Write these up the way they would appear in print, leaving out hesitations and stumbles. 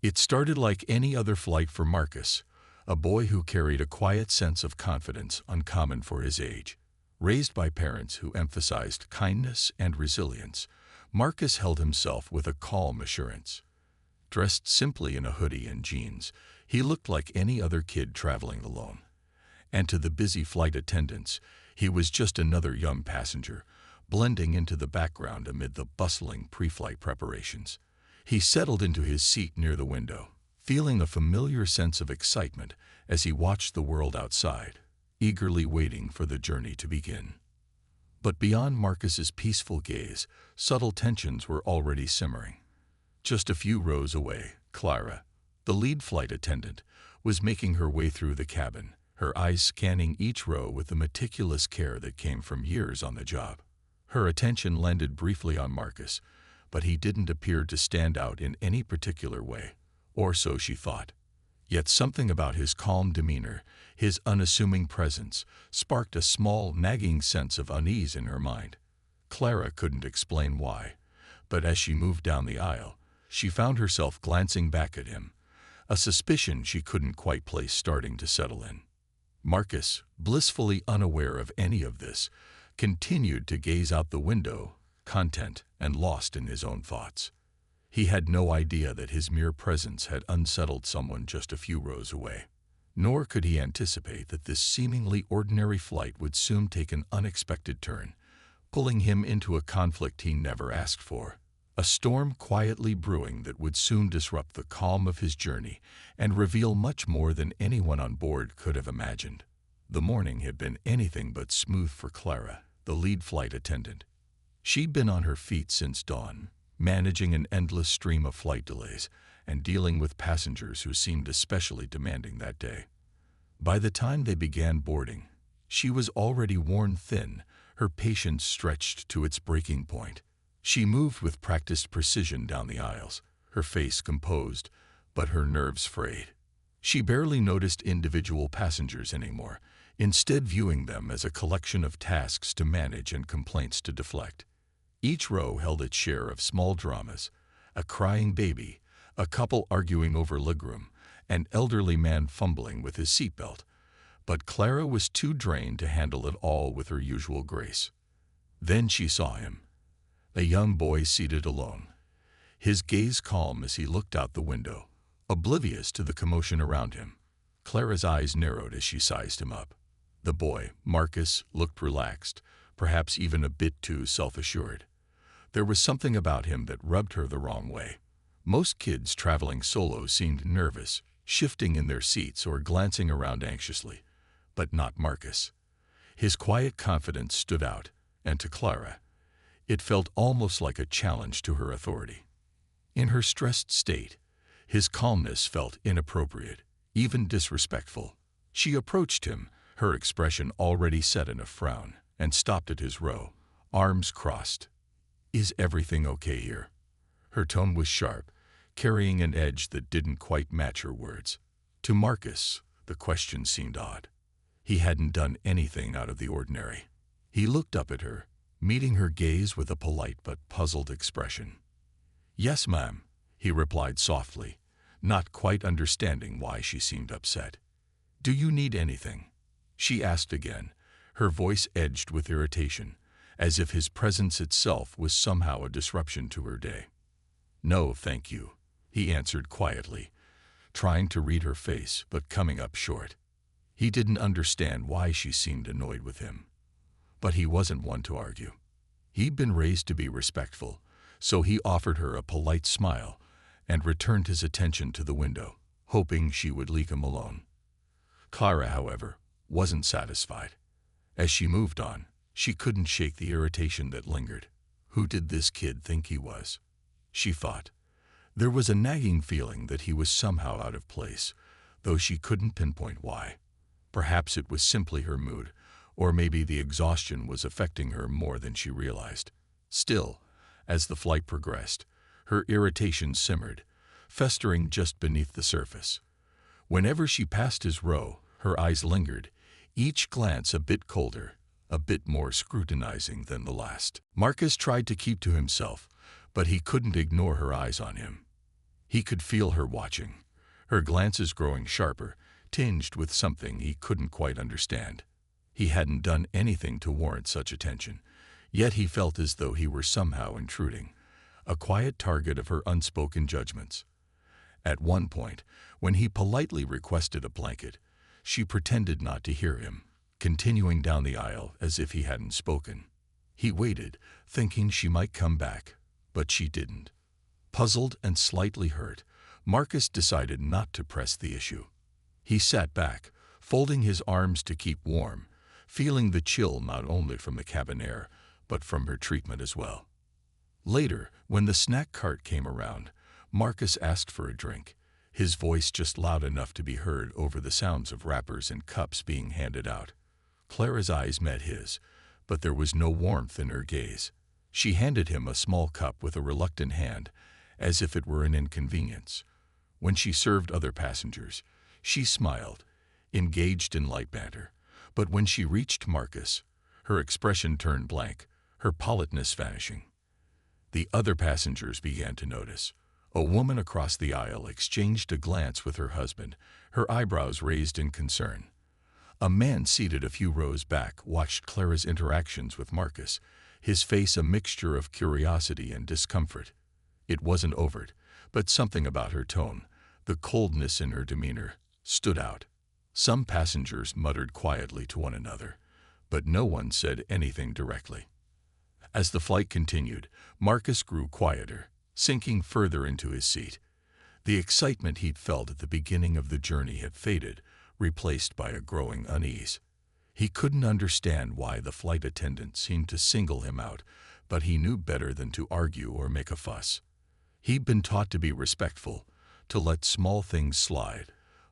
It started like any other flight for Marcus, a boy who carried a quiet sense of confidence uncommon for his age. Raised by parents who emphasized kindness and resilience, Marcus held himself with a calm assurance. Dressed simply in a hoodie and jeans, he looked like any other kid traveling alone. And to the busy flight attendants, he was just another young passenger, blending into the background amid the bustling pre-flight preparations. He settled into his seat near the window, feeling a familiar sense of excitement as he watched the world outside, eagerly waiting for the journey to begin. But beyond Marcus's peaceful gaze, subtle tensions were already simmering. Just a few rows away, Clara, the lead flight attendant, was making her way through the cabin, her eyes scanning each row with the meticulous care that came from years on the job. Her attention landed briefly on Marcus, but he didn't appear to stand out in any particular way, or so she thought. Yet something about his calm demeanor, his unassuming presence, sparked a small, nagging sense of unease in her mind. Clara couldn't explain why, but as she moved down the aisle, she found herself glancing back at him, a suspicion she couldn't quite place starting to settle in. Marcus, blissfully unaware of any of this, continued to gaze out the window, content and lost in his own thoughts. He had no idea that his mere presence had unsettled someone just a few rows away. Nor could he anticipate that this seemingly ordinary flight would soon take an unexpected turn, pulling him into a conflict he never asked for. A storm quietly brewing that would soon disrupt the calm of his journey and reveal much more than anyone on board could have imagined. The morning had been anything but smooth for Clara, the lead flight attendant. She'd been on her feet since dawn, managing an endless stream of flight delays and dealing with passengers who seemed especially demanding that day. By the time they began boarding, she was already worn thin, her patience stretched to its breaking point. She moved with practiced precision down the aisles, her face composed, but her nerves frayed. She barely noticed individual passengers anymore, instead viewing them as a collection of tasks to manage and complaints to deflect. Each row held its share of small dramas: a crying baby, a couple arguing over legroom, an elderly man fumbling with his seatbelt. But Clara was too drained to handle it all with her usual grace. Then she saw him, a young boy seated alone, his gaze calm as he looked out the window, oblivious to the commotion around him. Clara's eyes narrowed as she sized him up. The boy, Marcus, looked relaxed, perhaps even a bit too self-assured. There was something about him that rubbed her the wrong way. Most kids traveling solo seemed nervous, shifting in their seats or glancing around anxiously, but not Marcus. His quiet confidence stood out, and to Clara, it felt almost like a challenge to her authority. In her stressed state, his calmness felt inappropriate, even disrespectful. She approached him, her expression already set in a frown, and stopped at his row, arms crossed. "Is everything okay here?" Her tone was sharp, carrying an edge that didn't quite match her words. To Marcus, the question seemed odd. He hadn't done anything out of the ordinary. He looked up at her, meeting her gaze with a polite but puzzled expression. "Yes, ma'am," he replied softly, not quite understanding why she seemed upset. "Do you need anything?" she asked again, her voice edged with irritation, as if his presence itself was somehow a disruption to her day. "No, thank you," he answered quietly, trying to read her face but coming up short. He didn't understand why she seemed annoyed with him. But he wasn't one to argue. He'd been raised to be respectful, so he offered her a polite smile and returned his attention to the window, hoping she would leave him alone. Clara, however, wasn't satisfied. As she moved on, she couldn't shake the irritation that lingered. Who did this kid think he was? She thought. There was a nagging feeling that he was somehow out of place, though she couldn't pinpoint why. Perhaps it was simply her mood, or maybe the exhaustion was affecting her more than she realized. Still, as the flight progressed, her irritation simmered, festering just beneath the surface. Whenever she passed his row, her eyes lingered, each glance a bit colder, a bit more scrutinizing than the last. Marcus tried to keep to himself, but he couldn't ignore her eyes on him. He could feel her watching, her glances growing sharper, tinged with something he couldn't quite understand. He hadn't done anything to warrant such attention, yet he felt as though he were somehow intruding, a quiet target of her unspoken judgments. At one point, when he politely requested a blanket, she pretended not to hear him, continuing down the aisle as if he hadn't spoken. He waited, thinking she might come back, but she didn't. Puzzled and slightly hurt, Marcus decided not to press the issue. He sat back, folding his arms to keep warm, feeling the chill not only from the cabin air, but from her treatment as well. Later, when the snack cart came around, Marcus asked for a drink, his voice just loud enough to be heard over the sounds of wrappers and cups being handed out. Clara's eyes met his, but there was no warmth in her gaze. She handed him a small cup with a reluctant hand, as if it were an inconvenience. When she served other passengers, she smiled, engaged in light banter, but when she reached Marcus, her expression turned blank, her politeness vanishing. The other passengers began to notice. A woman across the aisle exchanged a glance with her husband, her eyebrows raised in concern. A man seated a few rows back watched Clara's interactions with Marcus, his face a mixture of curiosity and discomfort. It wasn't overt, but something about her tone, the coldness in her demeanor, stood out. Some passengers muttered quietly to one another, but no one said anything directly. As the flight continued, Marcus grew quieter, sinking further into his seat. The excitement he'd felt at the beginning of the journey had faded, replaced by a growing unease. He couldn't understand why the flight attendant seemed to single him out, but he knew better than to argue or make a fuss. He'd been taught to be respectful, to let small things slide,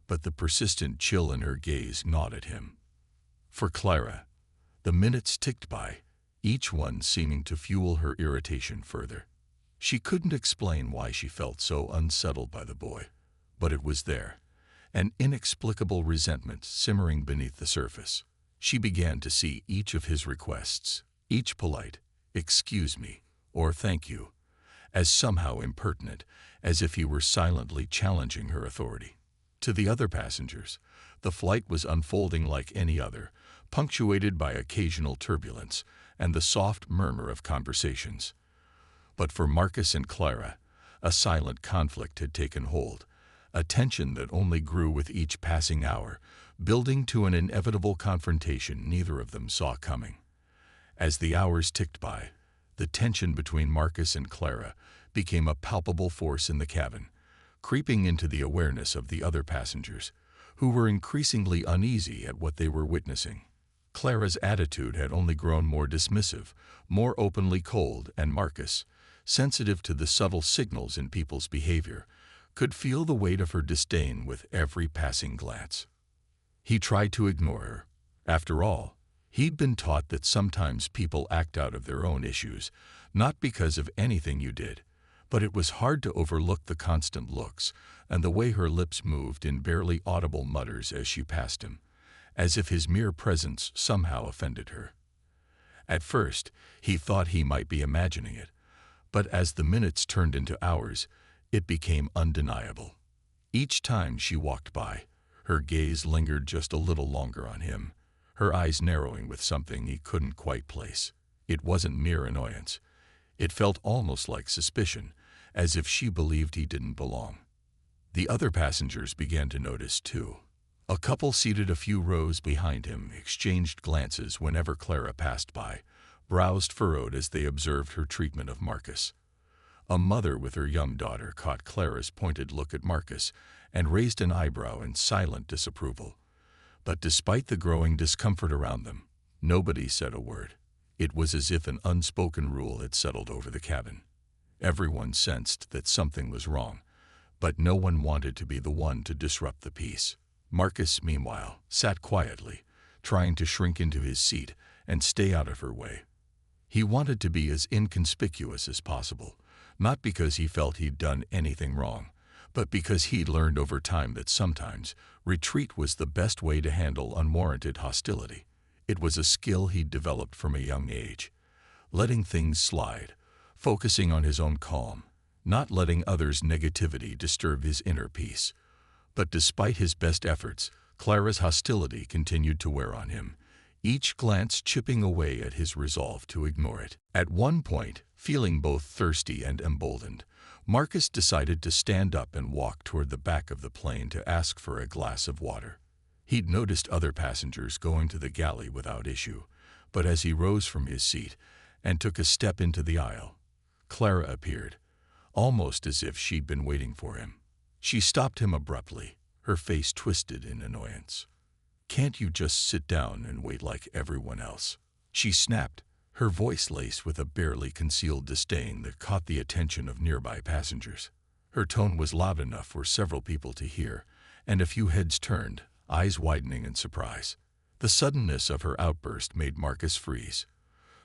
but the persistent chill in her gaze gnawed at him. For Clara, the minutes ticked by, each one seeming to fuel her irritation further. She couldn't explain why she felt so unsettled by the boy, but it was there, an inexplicable resentment simmering beneath the surface. She began to see each of his requests, each polite, "excuse me," or "thank you," as somehow impertinent, as if he were silently challenging her authority. To the other passengers, the flight was unfolding like any other, punctuated by occasional turbulence and the soft murmur of conversations. But for Marcus and Clara, a silent conflict had taken hold, a tension that only grew with each passing hour, building to an inevitable confrontation neither of them saw coming. As the hours ticked by, the tension between Marcus and Clara became a palpable force in the cabin, creeping into the awareness of the other passengers, who were increasingly uneasy at what they were witnessing. Clara's attitude had only grown more dismissive, more openly cold, and Marcus, sensitive to the subtle signals in people's behavior, could feel the weight of her disdain with every passing glance. He tried to ignore her. After all, he'd been taught that sometimes people act out of their own issues, not because of anything you did, but it was hard to overlook the constant looks and the way her lips moved in barely audible mutters as she passed him, as if his mere presence somehow offended her. At first, he thought he might be imagining it, but as the minutes turned into hours, it became undeniable. Each time she walked by, her gaze lingered just a little longer on him, her eyes narrowing with something he couldn't quite place. It wasn't mere annoyance. It felt almost like suspicion, as if she believed he didn't belong. The other passengers began to notice, too. A couple seated a few rows behind him exchanged glances whenever Clara passed by, brows furrowed as they observed her treatment of Marcus. A mother with her young daughter caught Clara's pointed look at Marcus and raised an eyebrow in silent disapproval. But despite the growing discomfort around them, nobody said a word. It was as if an unspoken rule had settled over the cabin. Everyone sensed that something was wrong, but no one wanted to be the one to disrupt the peace. Marcus, meanwhile, sat quietly, trying to shrink into his seat and stay out of her way. He wanted to be as inconspicuous as possible, not because he felt he'd done anything wrong, but because he'd learned over time that sometimes retreat was the best way to handle unwarranted hostility. It was a skill he'd developed from a young age, letting things slide, focusing on his own calm, not letting others' negativity disturb his inner peace. But despite his best efforts, Clara's hostility continued to wear on him, each glance chipping away at his resolve to ignore it. At one point, feeling both thirsty and emboldened, Marcus decided to stand up and walk toward the back of the plane to ask for a glass of water. He'd noticed other passengers going to the galley without issue, but as he rose from his seat and took a step into the aisle, Clara appeared, almost as if she'd been waiting for him. She stopped him abruptly, her face twisted in annoyance. "Can't you just sit down and wait like everyone else?" she snapped, her voice laced with a barely concealed disdain that caught the attention of nearby passengers. Her tone was loud enough for several people to hear, and a few heads turned, eyes widening in surprise. The suddenness of her outburst made Marcus freeze.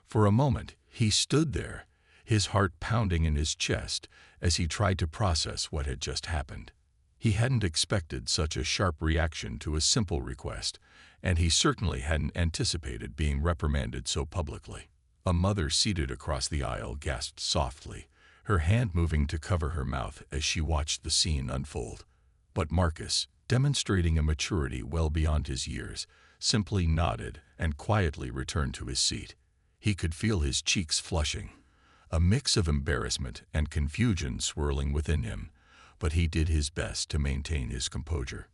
For a moment, he stood there, his heart pounding in his chest as he tried to process what had just happened. He hadn't expected such a sharp reaction to a simple request, and he certainly hadn't anticipated being reprimanded so publicly. A mother seated across the aisle gasped softly, her hand moving to cover her mouth as she watched the scene unfold. But Marcus, demonstrating a maturity well beyond his years, simply nodded and quietly returned to his seat. He could feel his cheeks flushing, a mix of embarrassment and confusion swirling within him, but he did his best to maintain his composure.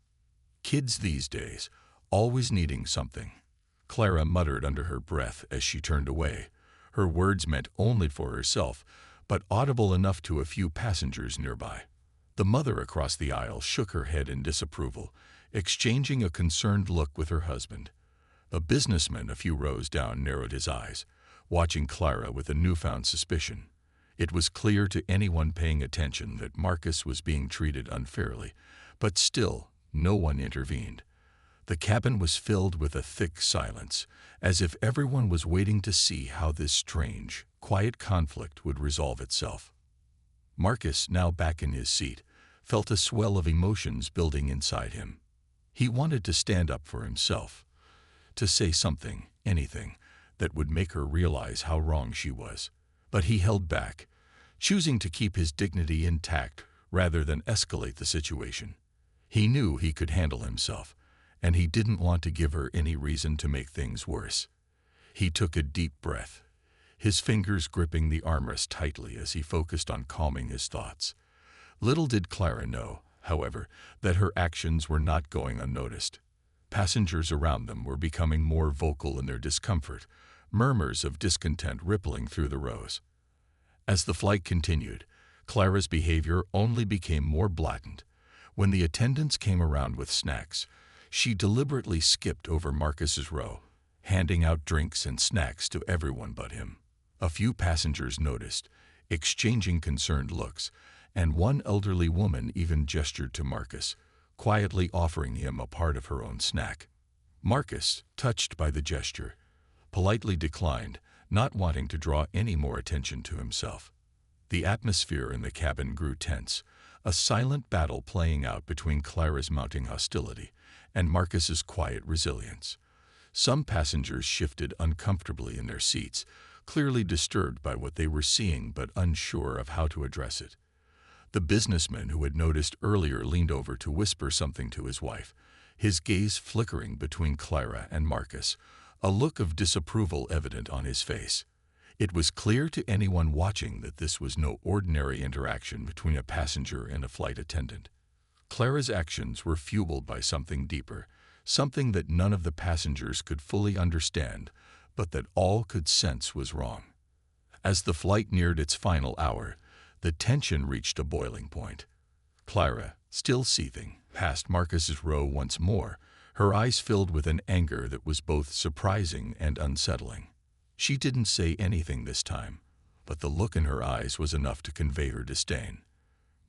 "Kids these days, always needing something," Clara muttered under her breath as she turned away, her words meant only for herself, but audible enough to a few passengers nearby. The mother across the aisle shook her head in disapproval, exchanging a concerned look with her husband. A businessman a few rows down narrowed his eyes, watching Clara with a newfound suspicion. It was clear to anyone paying attention that Marcus was being treated unfairly, but still, no one intervened. The cabin was filled with a thick silence, as if everyone was waiting to see how this strange, quiet conflict would resolve itself. Marcus, now back in his seat, felt a swell of emotions building inside him. He wanted to stand up for himself, to say something, anything, that would make her realize how wrong she was. But he held back, choosing to keep his dignity intact rather than escalate the situation. He knew he could handle himself, and he didn't want to give her any reason to make things worse. He took a deep breath, his fingers gripping the armrest tightly as he focused on calming his thoughts. Little did Clara know, however, that her actions were not going unnoticed. Passengers around them were becoming more vocal in their discomfort, murmurs of discontent rippling through the rows. As the flight continued, Clara's behavior only became more blatant. When the attendants came around with snacks, she deliberately skipped over Marcus's row, handing out drinks and snacks to everyone but him. A few passengers noticed, exchanging concerned looks, and one elderly woman even gestured to Marcus, quietly offering him a part of her own snack. Marcus, touched by the gesture, politely declined, not wanting to draw any more attention to himself. The atmosphere in the cabin grew tense, a silent battle playing out between Clara's mounting hostility and Marcus's quiet resilience. Some passengers shifted uncomfortably in their seats, clearly disturbed by what they were seeing but unsure of how to address it. The businessman who had noticed earlier leaned over to whisper something to his wife, his gaze flickering between Clara and Marcus, a look of disapproval evident on his face. It was clear to anyone watching that this was no ordinary interaction between a passenger and a flight attendant. Clara's actions were fueled by something deeper, something that none of the passengers could fully understand, but that all could sense was wrong. As the flight neared its final hour, the tension reached a boiling point. Clara, still seething, passed Marcus's row once more, her eyes filled with an anger that was both surprising and unsettling. She didn't say anything this time, but the look in her eyes was enough to convey her disdain.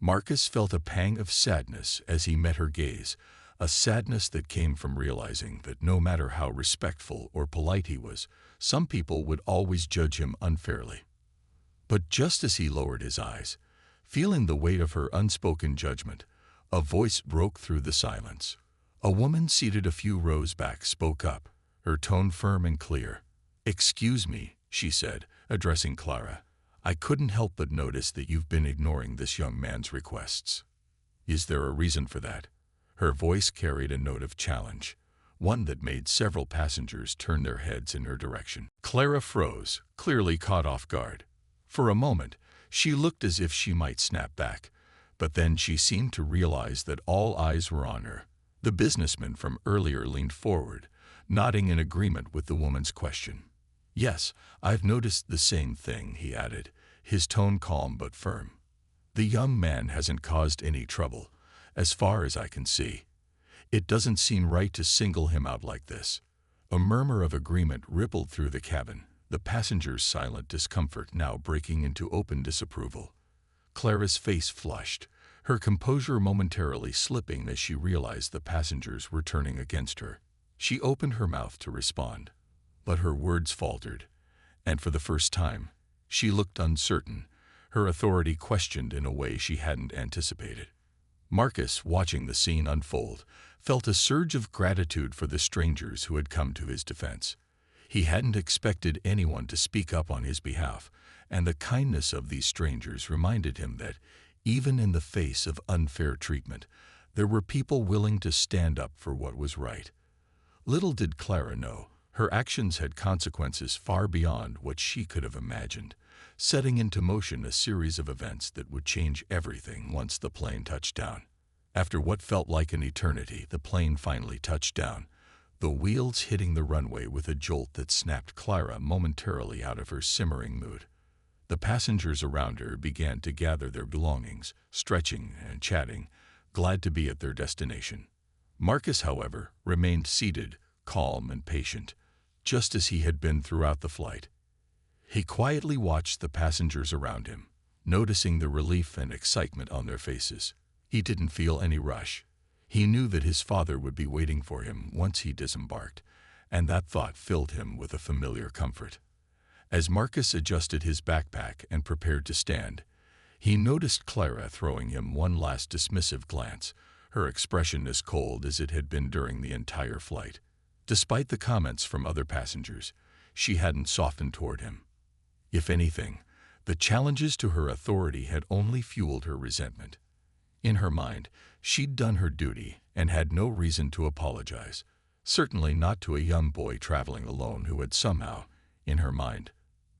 Marcus felt a pang of sadness as he met her gaze, a sadness that came from realizing that no matter how respectful or polite he was, some people would always judge him unfairly. But just as he lowered his eyes, feeling the weight of her unspoken judgment, a voice broke through the silence. A woman seated a few rows back spoke up, her tone firm and clear. "Excuse me," she said, addressing Clara. I couldn't help but notice that you've been ignoring this young man's requests. Is there a reason for that?" Her voice carried a note of challenge, one that made several passengers turn their heads in her direction. Clara froze, clearly caught off guard. For a moment, she looked as if she might snap back, but then she seemed to realize that all eyes were on her. The businessman from earlier leaned forward, nodding in agreement with the woman's question. "Yes, I've noticed the same thing," he added, his tone calm but firm. "The young man hasn't caused any trouble, as far as I can see. It doesn't seem right to single him out like this." A murmur of agreement rippled through the cabin, the passengers' silent discomfort now breaking into open disapproval. Clara's face flushed, her composure momentarily slipping as she realized the passengers were turning against her. She opened her mouth to respond, but her words faltered, and for the first time, she looked uncertain, her authority questioned in a way she hadn't anticipated. Marcus, watching the scene unfold, felt a surge of gratitude for the strangers who had come to his defense. He hadn't expected anyone to speak up on his behalf, and the kindness of these strangers reminded him that, even in the face of unfair treatment, there were people willing to stand up for what was right. Little did Clara know, her actions had consequences far beyond what she could have imagined, setting into motion a series of events that would change everything once the plane touched down. After what felt like an eternity, the plane finally touched down, the wheels hitting the runway with a jolt that snapped Clara momentarily out of her simmering mood. The passengers around her began to gather their belongings, stretching and chatting, glad to be at their destination. Marcus, however, remained seated, calm and patient, just as he had been throughout the flight. He quietly watched the passengers around him, noticing the relief and excitement on their faces. He didn't feel any rush. He knew that his father would be waiting for him once he disembarked, and that thought filled him with a familiar comfort. As Marcus adjusted his backpack and prepared to stand, he noticed Clara throwing him one last dismissive glance, her expression as cold as it had been during the entire flight. Despite the comments from other passengers, she hadn't softened toward him. If anything, the challenges to her authority had only fueled her resentment. In her mind, she'd done her duty and had no reason to apologize, certainly not to a young boy traveling alone who had somehow, in her mind,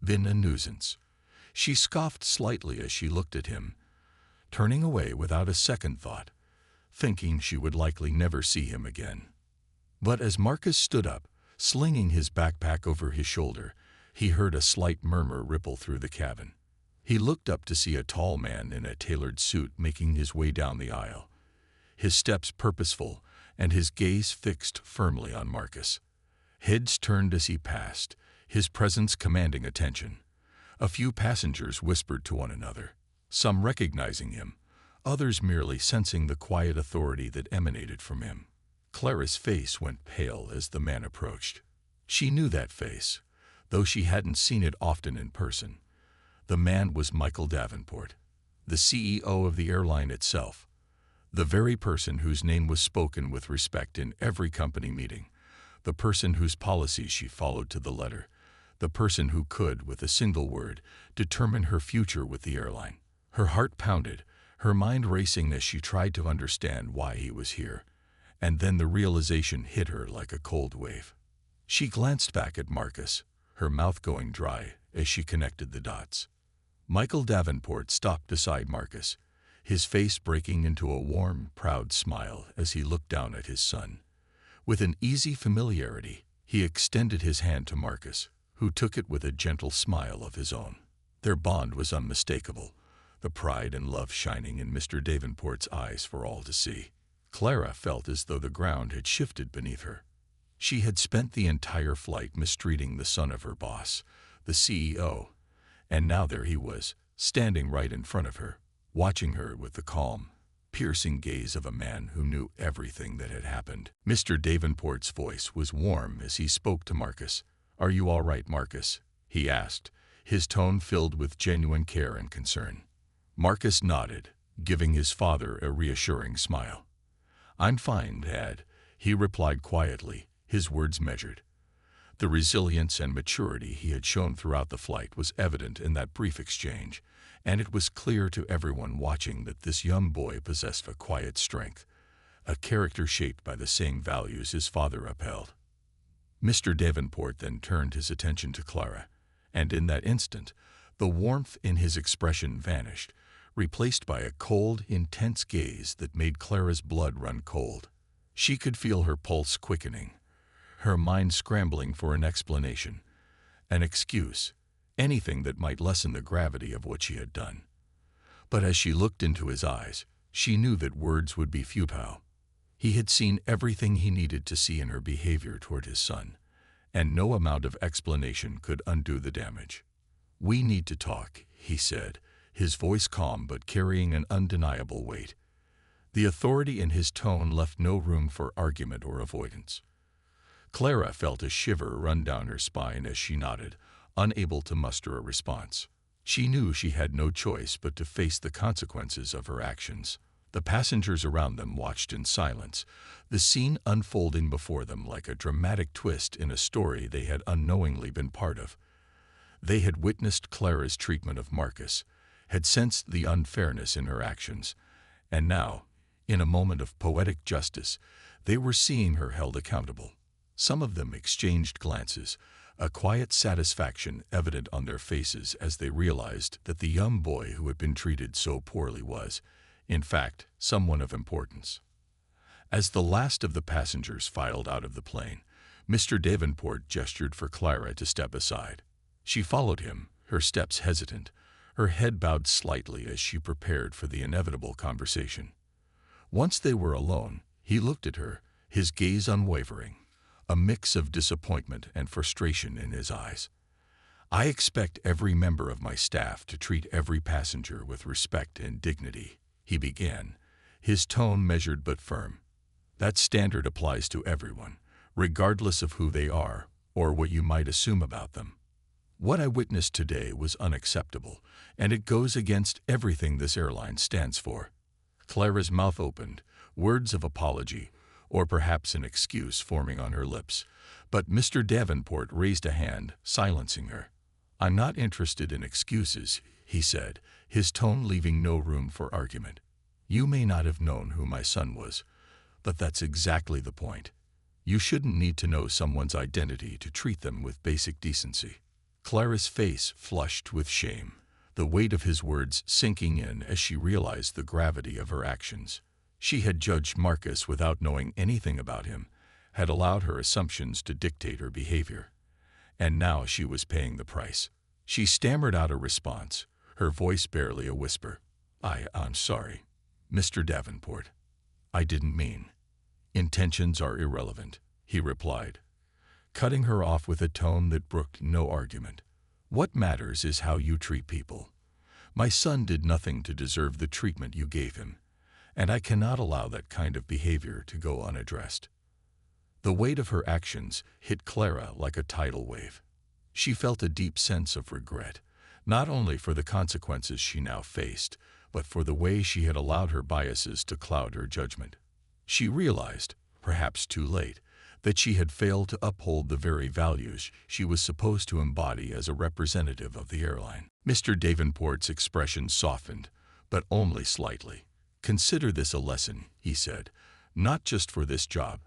been a nuisance. She scoffed slightly as she looked at him, turning away without a second thought, thinking she would likely never see him again. But as Marcus stood up, slinging his backpack over his shoulder, he heard a slight murmur ripple through the cabin. He looked up to see a tall man in a tailored suit making his way down the aisle, his steps purposeful and his gaze fixed firmly on Marcus. Heads turned as he passed, his presence commanding attention. A few passengers whispered to one another, some recognizing him, others merely sensing the quiet authority that emanated from him. Clara's face went pale as the man approached. She knew that face, though she hadn't seen it often in person. The man was Michael Davenport, the CEO of the airline itself, the very person whose name was spoken with respect in every company meeting, the person whose policies she followed to the letter, the person who could, with a single word, determine her future with the airline. Her heart pounded, her mind racing as she tried to understand why he was here, and then the realization hit her like a cold wave. She glanced back at Marcus, her mouth going dry as she connected the dots. Michael Davenport stopped beside Marcus, his face breaking into a warm, proud smile as he looked down at his son. With an easy familiarity, he extended his hand to Marcus, who took it with a gentle smile of his own. Their bond was unmistakable, the pride and love shining in Mr. Davenport's eyes for all to see. Clara felt as though the ground had shifted beneath her. She had spent the entire flight mistreating the son of her boss, the CEO, and now there he was, standing right in front of her, watching her with the calm, piercing gaze of a man who knew everything that had happened. Mr. Davenport's voice was warm as he spoke to Marcus. "Are you all right, Marcus?" he asked, his tone filled with genuine care and concern. Marcus nodded, giving his father a reassuring smile. "I'm fine, Dad," he replied quietly, his words measured. The resilience and maturity he had shown throughout the flight was evident in that brief exchange, and it was clear to everyone watching that this young boy possessed a quiet strength, a character shaped by the same values his father upheld. Mr. Davenport then turned his attention to Clara, and in that instant, the warmth in his expression vanished, replaced by a cold, intense gaze that made Clara's blood run cold. She could feel her pulse quickening, her mind scrambling for an explanation, an excuse, anything that might lessen the gravity of what she had done. But as she looked into his eyes, she knew that words would be futile. He had seen everything he needed to see in her behavior toward his son, and no amount of explanation could undo the damage. "We need to talk," he said, his voice calm but carrying an undeniable weight. The authority in his tone left no room for argument or avoidance. Clara felt a shiver run down her spine as she nodded, unable to muster a response. She knew she had no choice but to face the consequences of her actions. The passengers around them watched in silence, the scene unfolding before them like a dramatic twist in a story they had unknowingly been part of. They had witnessed Clara's treatment of Marcus, had sensed the unfairness in her actions, and now, in a moment of poetic justice, they were seeing her held accountable. Some of them exchanged glances, a quiet satisfaction evident on their faces as they realized that the young boy who had been treated so poorly was, in fact, someone of importance. As the last of the passengers filed out of the plane, Mr. Davenport gestured for Clara to step aside. She followed him, her steps hesitant, her head bowed slightly as she prepared for the inevitable conversation. Once they were alone, he looked at her, his gaze unwavering, a mix of disappointment and frustration in his eyes. "I expect every member of my staff to treat every passenger with respect and dignity," he began, his tone measured but firm. "That standard applies to everyone, regardless of who they are or what you might assume about them. What I witnessed today was unacceptable, and it goes against everything this airline stands for." Clara's mouth opened, words of apology, or perhaps an excuse forming on her lips, but Mr. Davenport raised a hand, silencing her. "I'm not interested in excuses," he said, his tone leaving no room for argument. "You may not have known who my son was, but that's exactly the point. You shouldn't need to know someone's identity to treat them with basic decency." Clara's face flushed with shame, the weight of his words sinking in as she realized the gravity of her actions. She had judged Marcus without knowing anything about him, had allowed her assumptions to dictate her behavior. And now she was paying the price. She stammered out a response, her voice barely a whisper. I'm sorry, Mr. Davenport. I didn't mean." "Intentions are irrelevant," he replied, cutting her off with a tone that brooked no argument. "What matters is how you treat people. My son did nothing to deserve the treatment you gave him, and I cannot allow that kind of behavior to go unaddressed." The weight of her actions hit Clara like a tidal wave. She felt a deep sense of regret, not only for the consequences she now faced, but for the way she had allowed her biases to cloud her judgment. She realized, perhaps too late, that she had failed to uphold the very values she was supposed to embody as a representative of the airline. Mr. Davenport's expression softened, but only slightly. "Consider this a lesson," he said, "not just for this job,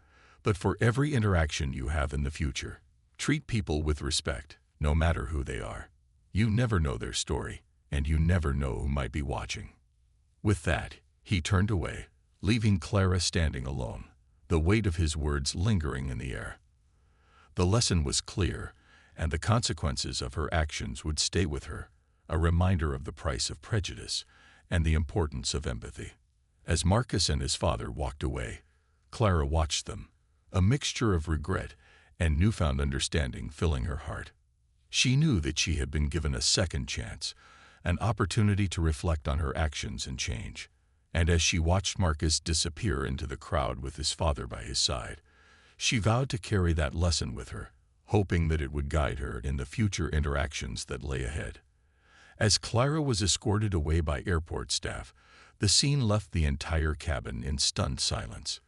but for every interaction you have in the future. Treat people with respect, no matter who they are. You never know their story, and you never know who might be watching." With that, he turned away, leaving Clara standing alone, the weight of his words lingering in the air. The lesson was clear, and the consequences of her actions would stay with her, a reminder of the price of prejudice and the importance of empathy. As Marcus and his father walked away, Clara watched them, a mixture of regret and newfound understanding filling her heart. She knew that she had been given a second chance, an opportunity to reflect on her actions and change. And as she watched Marcus disappear into the crowd with his father by his side, she vowed to carry that lesson with her, hoping that it would guide her in the future interactions that lay ahead. As Clara was escorted away by airport staff, the scene left the entire cabin in stunned silence.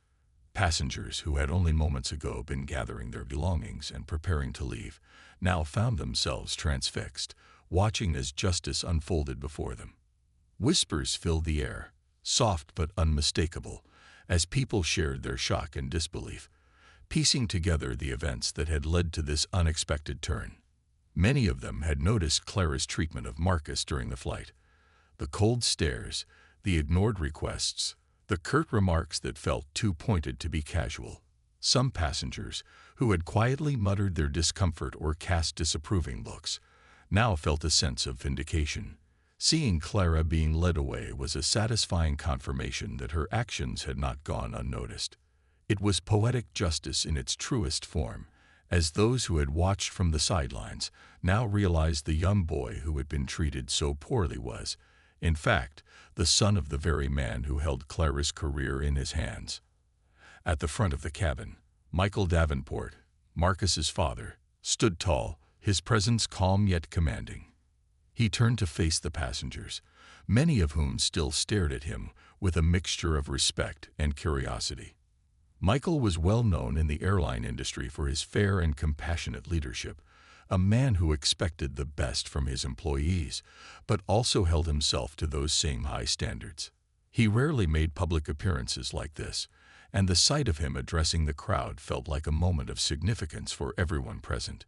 Passengers who had only moments ago been gathering their belongings and preparing to leave now found themselves transfixed, watching as justice unfolded before them. Whispers filled the air, soft but unmistakable, as people shared their shock and disbelief, piecing together the events that had led to this unexpected turn. Many of them had noticed Clara's treatment of Marcus during the flight. The cold stares, the ignored requests, the curt remarks that felt too pointed to be casual. Some passengers, who had quietly muttered their discomfort or cast disapproving looks, now felt a sense of vindication. Seeing Clara being led away was a satisfying confirmation that her actions had not gone unnoticed. It was poetic justice in its truest form, as those who had watched from the sidelines now realized the young boy who had been treated so poorly was, in fact, the son of the very man who held Clara's career in his hands. At the front of the cabin, Michael Davenport, Marcus's father, stood tall, his presence calm yet commanding. He turned to face the passengers, many of whom still stared at him with a mixture of respect and curiosity. Michael was well known in the airline industry for his fair and compassionate leadership, a man who expected the best from his employees, but also held himself to those same high standards. He rarely made public appearances like this, and the sight of him addressing the crowd felt like a moment of significance for everyone present.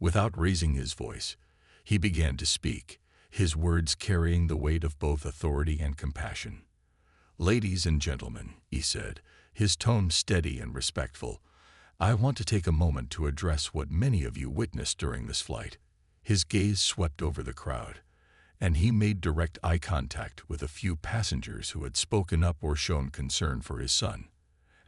Without raising his voice, he began to speak, his words carrying the weight of both authority and compassion. "Ladies and gentlemen," he said, his tone steady and respectful, "I want to take a moment to address what many of you witnessed during this flight." His gaze swept over the crowd, and he made direct eye contact with a few passengers who had spoken up or shown concern for his son.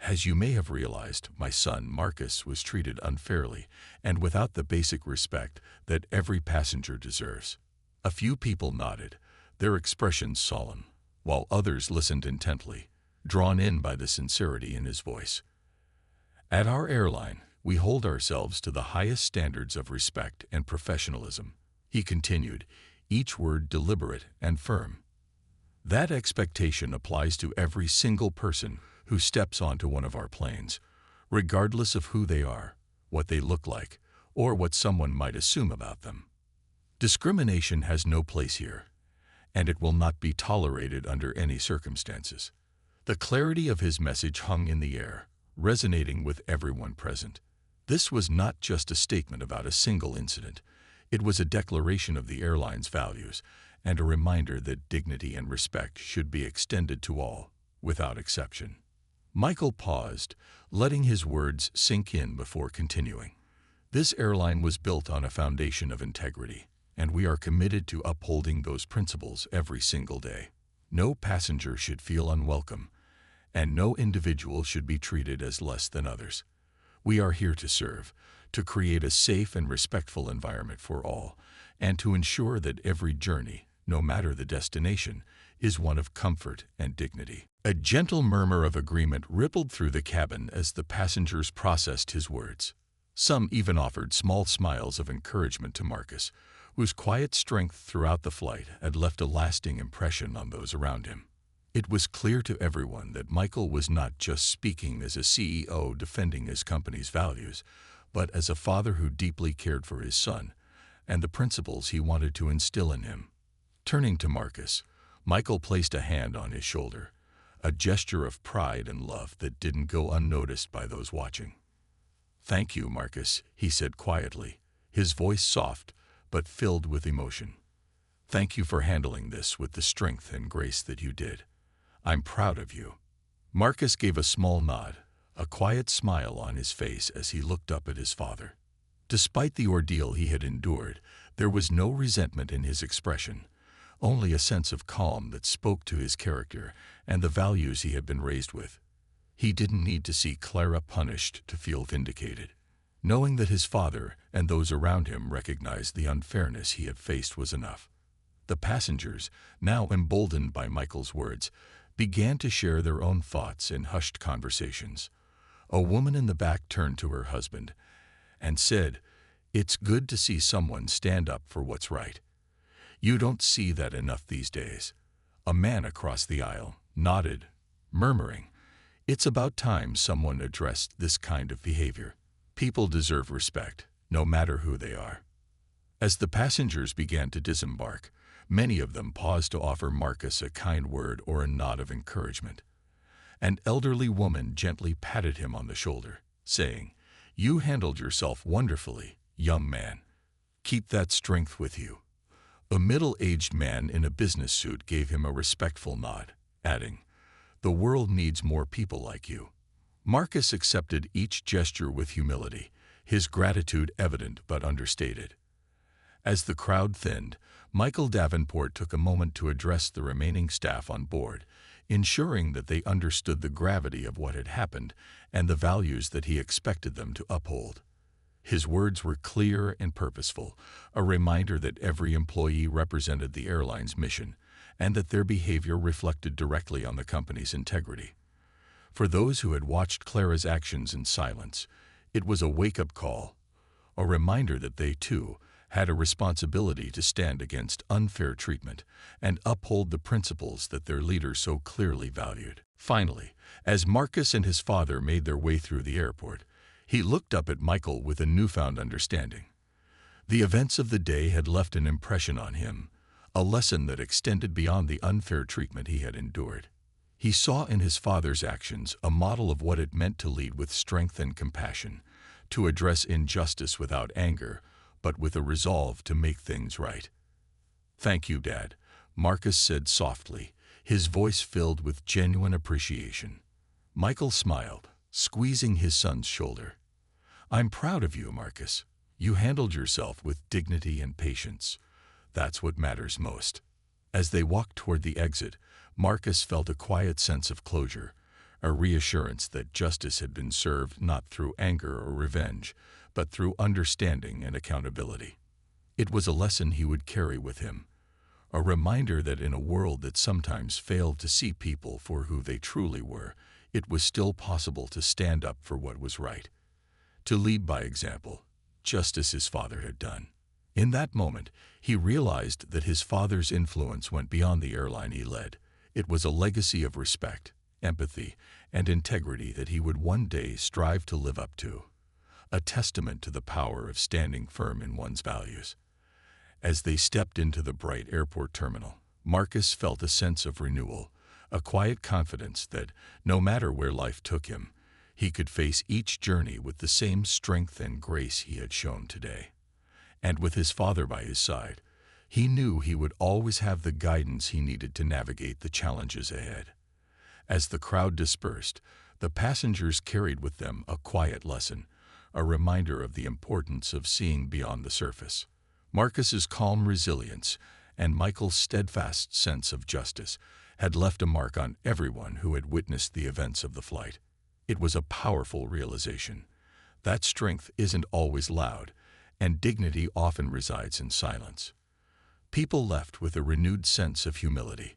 "As you may have realized, my son, Marcus, was treated unfairly and without the basic respect that every passenger deserves." A few people nodded, their expressions solemn, while others listened intently, drawn in by the sincerity in his voice. "At our airline, we hold ourselves to the highest standards of respect and professionalism," he continued, each word deliberate and firm. "That expectation applies to every single person who steps onto one of our planes, regardless of who they are, what they look like, or what someone might assume about them. Discrimination has no place here, and it will not be tolerated under any circumstances." The clarity of his message hung in the air, resonating with everyone present. This was not just a statement about a single incident. It was a declaration of the airline's values and a reminder that dignity and respect should be extended to all, without exception. Michael paused, letting his words sink in before continuing. "This airline was built on a foundation of integrity, and we are committed to upholding those principles every single day. No passenger should feel unwelcome, and no individual should be treated as less than others. We are here to serve, to create a safe and respectful environment for all, and to ensure that every journey, no matter the destination, is one of comfort and dignity." A gentle murmur of agreement rippled through the cabin as the passengers processed his words. Some even offered small smiles of encouragement to Marcus, whose quiet strength throughout the flight had left a lasting impression on those around him. It was clear to everyone that Michael was not just speaking as a CEO defending his company's values, but as a father who deeply cared for his son and the principles he wanted to instill in him. Turning to Marcus, Michael placed a hand on his shoulder, a gesture of pride and love that didn't go unnoticed by those watching. "Thank you, Marcus," he said quietly, his voice soft but filled with emotion. "Thank you for handling this with the strength and grace that you did. I'm proud of you." Marcus gave a small nod, a quiet smile on his face as he looked up at his father. Despite the ordeal he had endured, there was no resentment in his expression, only a sense of calm that spoke to his character and the values he had been raised with. He didn't need to see Clara punished to feel vindicated. Knowing that his father and those around him recognized the unfairness he had faced was enough. The passengers, now emboldened by Michael's words, began to share their own thoughts in hushed conversations. A woman in the back turned to her husband and said, "It's good to see someone stand up for what's right. You don't see that enough these days." A man across the aisle nodded, murmuring, It's about time someone addressed this kind of behavior. People deserve respect, no matter who they are. As the passengers began to disembark, many of them paused to offer Marcus a kind word or a nod of encouragement. An elderly woman gently patted him on the shoulder, saying, "You handled yourself wonderfully, young man. Keep that strength with you." A middle-aged man in a business suit gave him a respectful nod, adding, "The world needs more people like you." Marcus accepted each gesture with humility, his gratitude evident but understated. As the crowd thinned, Michael Davenport took a moment to address the remaining staff on board, ensuring that they understood the gravity of what had happened and the values that he expected them to uphold. His words were clear and purposeful, a reminder that every employee represented the airline's mission and that their behavior reflected directly on the company's integrity. For those who had watched Clara's actions in silence, it was a wake-up call, a reminder that they, too, had a responsibility to stand against unfair treatment and uphold the principles that their leader so clearly valued. Finally, as Marcus and his father made their way through the airport, he looked up at Michael with a newfound understanding. The events of the day had left an impression on him, a lesson that extended beyond the unfair treatment he had endured. He saw in his father's actions a model of what it meant to lead with strength and compassion, to address injustice without anger, but with a resolve to make things right. "Thank you, Dad," Marcus said softly, his voice filled with genuine appreciation. Michael smiled, squeezing his son's shoulder. "I'm proud of you, Marcus. You handled yourself with dignity and patience. That's what matters most." As they walked toward the exit, Marcus felt a quiet sense of closure, a reassurance that justice had been served not through anger or revenge, but through understanding and accountability. It was a lesson he would carry with him, a reminder that in a world that sometimes failed to see people for who they truly were, it was still possible to stand up for what was right, to lead by example, just as his father had done. In that moment, he realized that his father's influence went beyond the airline he led. It was a legacy of respect, empathy, and integrity that he would one day strive to live up to, a testament to the power of standing firm in one's values. As they stepped into the bright airport terminal, Marcus felt a sense of renewal, a quiet confidence that, no matter where life took him, he could face each journey with the same strength and grace he had shown today. And with his father by his side, he knew he would always have the guidance he needed to navigate the challenges ahead. As the crowd dispersed, the passengers carried with them a quiet lesson, a reminder of the importance of seeing beyond the surface. Marcus's calm resilience and Michael's steadfast sense of justice had left a mark on everyone who had witnessed the events of the flight. It was a powerful realization. That strength isn't always loud, and dignity often resides in silence. People left with a renewed sense of humility,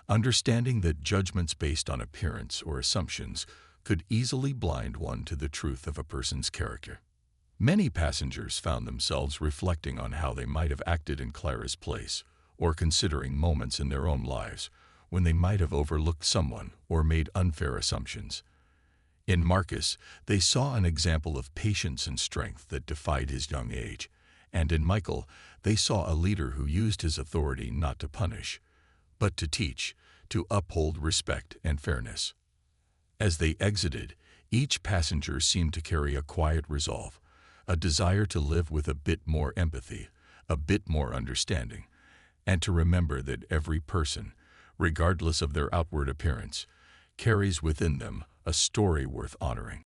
understanding that judgments based on appearance or assumptions could easily blind one to the truth of a person's character. Many passengers found themselves reflecting on how they might have acted in Clara's place, or considering moments in their own lives when they might have overlooked someone or made unfair assumptions. In Marcus, they saw an example of patience and strength that defied his young age, and in Michael, they saw a leader who used his authority not to punish, but to teach, to uphold respect and fairness. As they exited, each passenger seemed to carry a quiet resolve, a desire to live with a bit more empathy, a bit more understanding, and to remember that every person, regardless of their outward appearance, carries within them a story worth honoring.